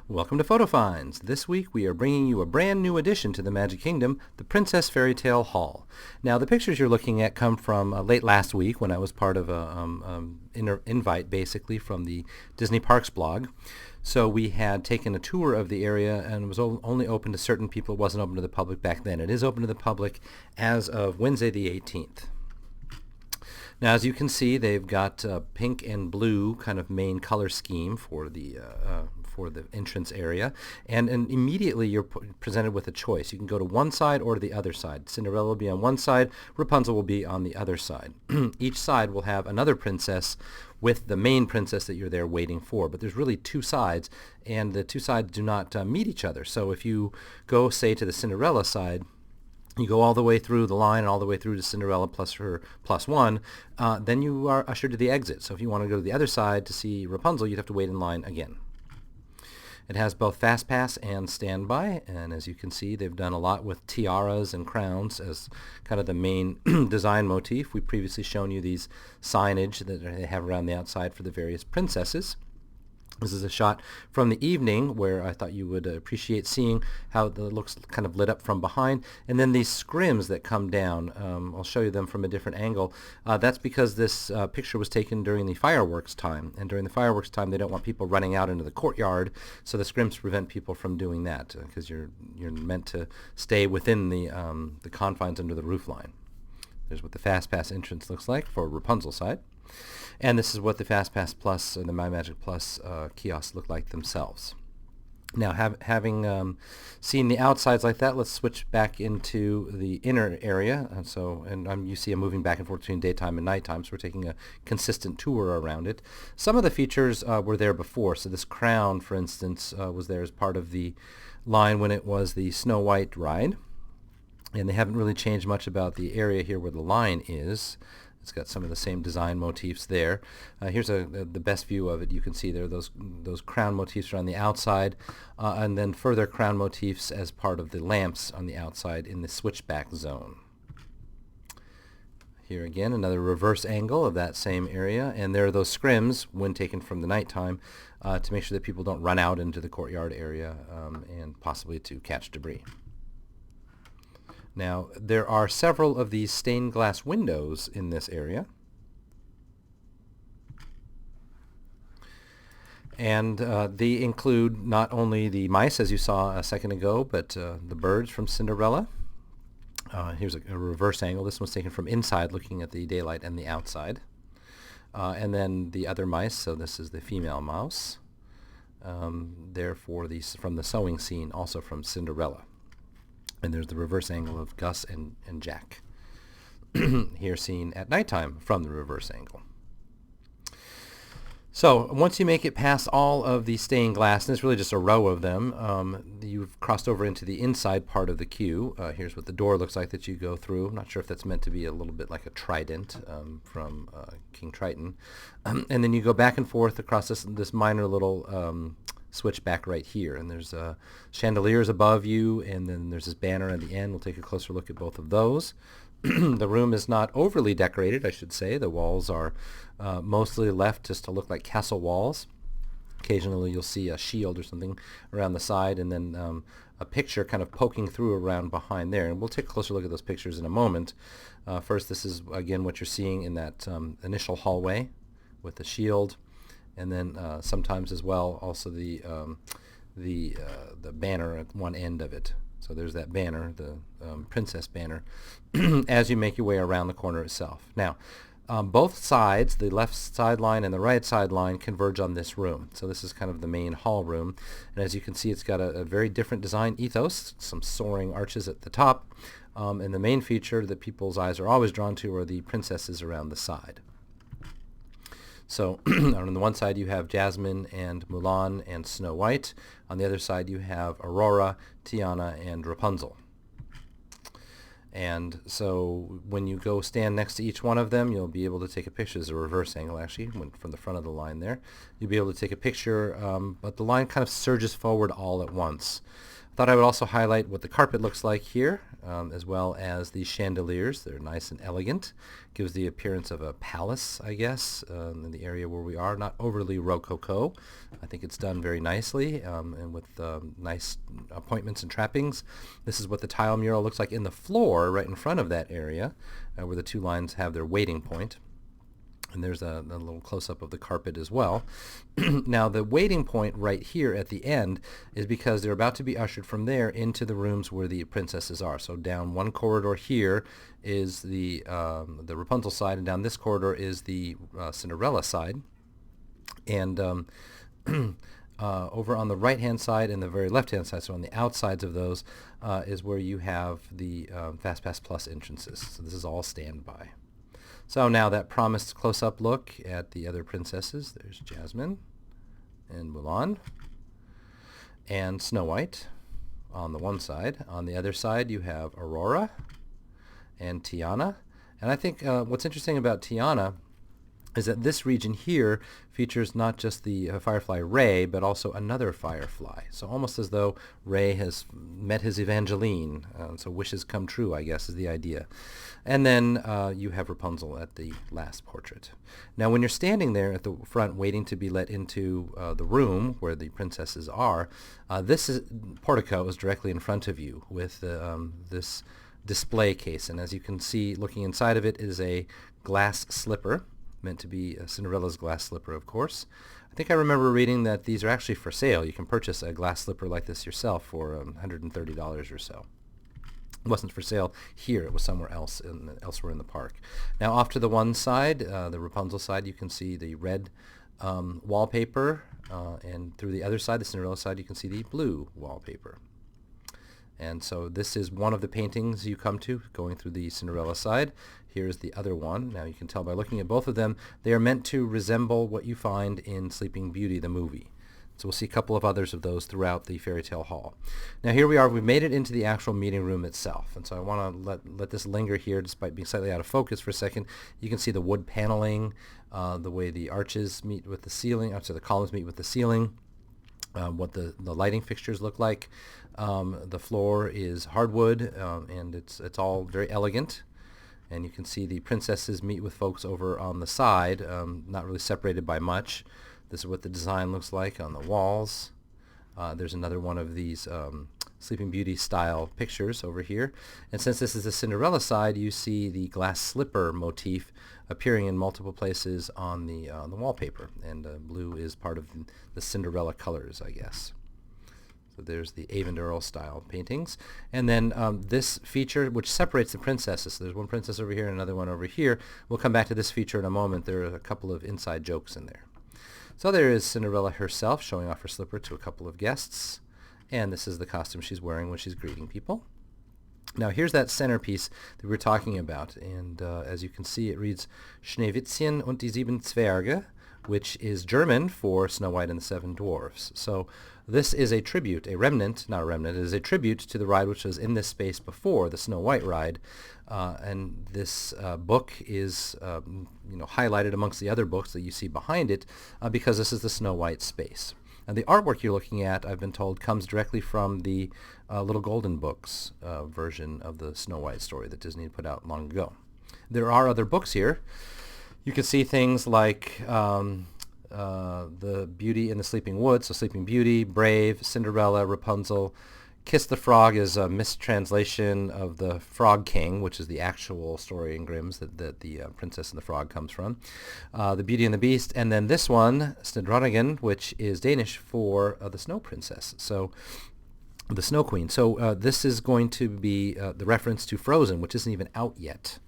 Welcome to Photo Finds. This week we are bringing you a brand new addition to the Magic Kingdom, the Princess Fairytale Hall. Now the pictures you're looking at come from late last week when I was part of an invite basically from the Disney Parks blog. So we had taken a tour of the area and it was only open to certain people. It wasn't open to the public back then. It is open to the public as of Wednesday the 18th. Now, as you can see, they've got pink and blue kind of main color scheme for the entrance area, and immediately you're presented with a choice. You can go to one side or to the other side. Cinderella will be on one side, Rapunzel will be on the other side. Each side will have another princess with the main princess that you're there waiting for, but there's really two sides, and the two sides do not meet each other. So if you go, say, to the Cinderella side, you go all the way through the line and all the way through to Cinderella plus her plus one, then you are ushered to the exit. So if you want to go to the other side to see Rapunzel, you'd have to wait in line again. It has both Fast Pass and Standby, and as you can see, they've done a lot with tiaras and crowns as kind of the main design motif. We've previously shown you these signage that they have around the outside for the various princesses. This is a shot from the evening where I thought you would appreciate seeing how it looks kind of lit up from behind. And then these scrims that come down, I'll show you them from a different angle. That's because this picture was taken during the fireworks time. And during the fireworks time, they don't want people running out into the courtyard. So the scrims prevent people from doing that because you're meant to stay within the confines under the roof line. There's what the Fast Pass entrance looks like for Rapunzel's side. And this is what the Fast Pass Plus and the My Magic Plus kiosks look like themselves. Now, having seen the outsides like that, let's switch back into the inner area. You see I'm moving back and forth between daytime and nighttime, so we're taking a consistent tour around it. Some of the features were there before. So this crown, for instance, was there as part of the line when it was the Snow White ride. And they haven't really changed much about the area here where the line is. It's got some of the same design motifs there. Here's the best view of it. You can see there those crown motifs are on the outside, and then further crown motifs as part of the lamps on the outside in the switchback zone. Here again, another reverse angle of that same area, and there are those scrims when taken from the nighttime to make sure that people don't run out into the courtyard area and possibly to catch debris. Now, there are several of these stained glass windows in this area. And they include not only the mice, as you saw a second ago, but the birds from Cinderella. Here's a reverse angle. This one's taken from inside, looking at the daylight and the outside. And then the other mice, so this is the female mouse. Therefore, from the sewing scene, also from Cinderella. And there's the reverse angle of Gus and Jack. Here seen at nighttime from the reverse angle. So once you make it past all of the stained glass, and it's really just a row of them, you've crossed over into the inside part of the queue. Here's what the door looks like that you go through. I'm not sure if that's meant to be a little bit like a trident from King Triton. And then you go back and forth across this minor little switch back right here, and there's chandeliers above you, and then there's this banner at the end. We'll take a closer look at both of those. The room is not overly decorated, I should say. The walls are mostly left just to look like castle walls. Occasionally you'll see a shield or something around the side, and then a picture kind of poking through around behind there, and we'll take a closer look at those pictures in a moment. First, this is again what you're seeing in that initial hallway with the shield. And then sometimes as well, also the banner at one end of it. So there's that banner, the princess banner, as you make your way around the corner itself. Now, both sides, the left sideline and the right sideline, converge on this room. So this is kind of the main hall room. And as you can see, it's got a very different design ethos, some soaring arches at the top. And the main feature that people's eyes are always drawn to are the princesses around the side. So on the one side you have Jasmine and Mulan and Snow White. On the other side you have Aurora, Tiana, and Rapunzel. And so when you go stand next to each one of them, you'll be able to take a picture. There's a reverse angle actually from the front of the line there. You'll be able to take a picture, but the line kind of surges forward all at once. Thought I would also highlight what the carpet looks like here, as well as the chandeliers. They're nice and elegant. Gives the appearance of a palace, I guess, in the area where we are. Not overly rococo. I think it's done very nicely, and with nice appointments and trappings. This is what the tile mural looks like in the floor right in front of that area, where the two lines have their waiting point. And there's a little close-up of the carpet as well. Now, the waiting point right here at the end is because they're about to be ushered from there into the rooms where the princesses are. So down one corridor here is the Rapunzel side, and down this corridor is the Cinderella side. And over on the right-hand side and the very left-hand side, so on the outsides of those, is where you have the FastPass Plus entrances. So this is all standby. So now that promised close-up look at the other princesses. There's Jasmine and Mulan and Snow White on the one side. On the other side you have Aurora and Tiana. And I think what's interesting about Tiana is that this region here features not just the firefly Ray, but also another firefly. So almost as though Ray has met his Evangeline. So wishes come true, I guess, is the idea. And then you have Rapunzel at the last portrait. Now, when you're standing there at the front waiting to be let into the room where the princesses are, portico is directly in front of you with this display case. And as you can see, looking inside of it is a glass slipper, meant to be Cinderella's glass slipper, of course. I think I remember reading that these are actually for sale. You can purchase a glass slipper like this yourself for $130 or so. It wasn't for sale here. It was somewhere else, elsewhere in the park. Now, off to the one side, the Rapunzel side, you can see the red wallpaper, and through the other side, the Cinderella side, you can see the blue wallpaper. And so this is one of the paintings you come to going through the Cinderella side. Here's the other one. Now you can tell by looking at both of them, they are meant to resemble what you find in Sleeping Beauty, the movie. So we'll see a couple of others of those throughout the Fairytale Hall. Now here we are. We've made it into the actual meeting room itself. And so I want to let this linger here despite being slightly out of focus for a second. You can see the wood paneling, the way the arches meet with the ceiling, the columns meet with the ceiling. What the lighting fixtures look like. The floor is hardwood, and it's all very elegant. And you can see the princesses meet with folks over on the side, not really separated by much. This is what the design looks like on the walls. There's another one of these Sleeping Beauty style pictures over here. And since this is the Cinderella side, you see the glass slipper motif appearing in multiple places on the wallpaper. And blue is part of the Cinderella colors, I guess. So there's the Avondale style paintings. And then this feature, which separates the princesses. So there's one princess over here and another one over here. We'll come back to this feature in a moment. There are a couple of inside jokes in there. So there is Cinderella herself showing off her slipper to a couple of guests. And this is the costume she's wearing when she's greeting people. Now here's that centerpiece that we were talking about. And as you can see, it reads Schneewittchen und die sieben Zwerge, which is German for Snow White and the Seven Dwarfs. So this is a tribute, it is a tribute to the ride which was in this space before, the Snow White ride. And this book is highlighted amongst the other books that you see behind it because this is the Snow White space. And the artwork you're looking at, I've been told, comes directly from the Little Golden Books version of the Snow White story that Disney had put out long ago. There are other books here. You can see things like the Beauty in the Sleeping Woods, so Sleeping Beauty, Brave, Cinderella, Rapunzel. Kiss the Frog is a mistranslation of the Frog King, which is the actual story in Grimm's that the Princess and the Frog comes from. The Beauty and the Beast, and then this one, Snedronningen, which is Danish for the Snow Princess. So the Snow Queen. So this is going to be the reference to Frozen, which isn't even out yet.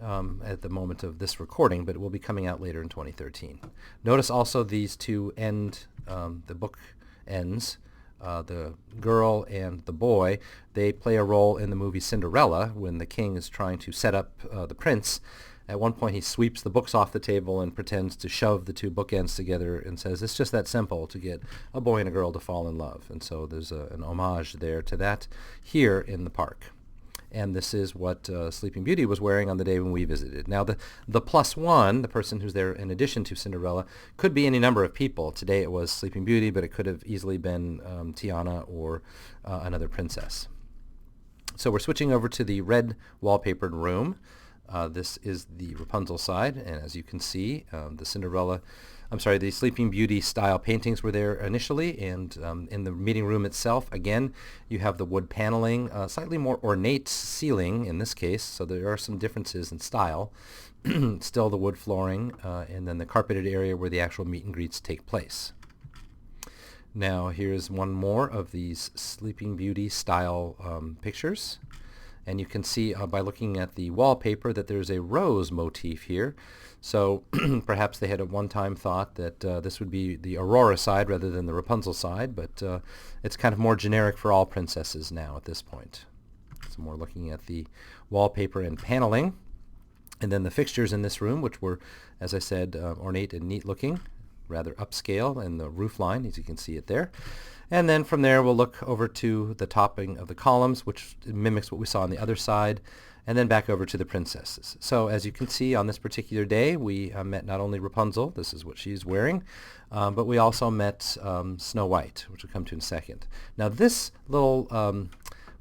At the moment of this recording, but it will be coming out later in 2013. Notice also these two the book ends, the girl and the boy, they play a role in the movie Cinderella when the king is trying to set up the prince. At one point he sweeps the books off the table and pretends to shove the two bookends together and says it's just that simple to get a boy and a girl to fall in love. And so there's an homage there to that here in the park. and this is what Sleeping Beauty was wearing on the day when we visited. Now the plus one, the person who's there in addition to Cinderella, could be any number of people. Today it was Sleeping Beauty, but it could have easily been Tiana or another princess. So we're switching over to the red wallpapered room. This is the Rapunzel side, and as you can see, the Sleeping Beauty style paintings were there initially, and in the meeting room itself, again, you have the wood paneling, slightly more ornate ceiling in this case, so there are some differences in style. Still the wood flooring, and then the carpeted area where the actual meet and greets take place. Now here's one more of these Sleeping Beauty style pictures. And you can see by looking at the wallpaper that there's a rose motif here. So perhaps they had at one time thought that this would be the Aurora side rather than the Rapunzel side, but it's kind of more generic for all princesses now at this point. So more looking at the wallpaper and paneling. And then the fixtures in this room, which were, as I said, ornate and neat looking, rather upscale, and the roof line, as you can see it there. And then from there we'll look over to the topping of the columns, which mimics what we saw on the other side, and then back over to the princesses. So as you can see on this particular day, we met not only Rapunzel, this is what she's wearing, but we also met Snow White, which we'll come to in a second. Now this little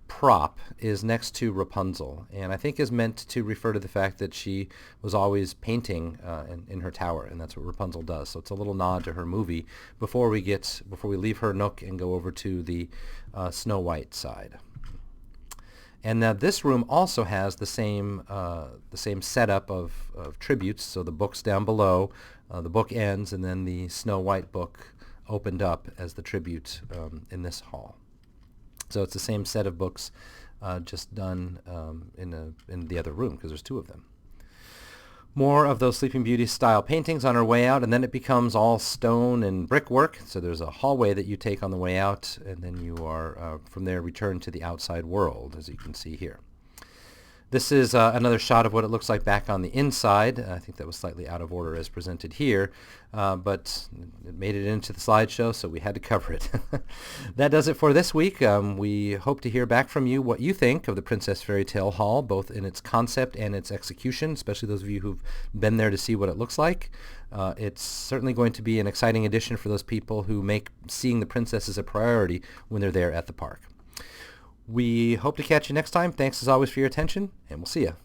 prop is next to Rapunzel, and I think is meant to refer to the fact that she was always painting in her tower, and that's what Rapunzel does. So it's a little nod to her movie before we leave her nook and go over to the Snow White side. And now this room also has the same setup of tributes. So the book's down below, the book ends, and then the Snow White book opened up as the tribute in this hall. So it's the same set of books, just done in the other room, because there's two of them. More of those Sleeping Beauty style paintings on our way out, and then it becomes all stone and brickwork. So there's a hallway that you take on the way out, and then you are from there returned to the outside world, as you can see here. This is another shot of what it looks like back on the inside. I think that was slightly out of order as presented here, but it made it into the slideshow, so we had to cover it. That does it for this week. We hope to hear back from you what you think of the Princess Fairytale Hall, both in its concept and its execution, especially those of you who've been there to see what it looks like. It's certainly going to be an exciting addition for those people who make seeing the princesses a priority when they're there at the park. We hope to catch you next time. Thanks as always for your attention, and we'll see you.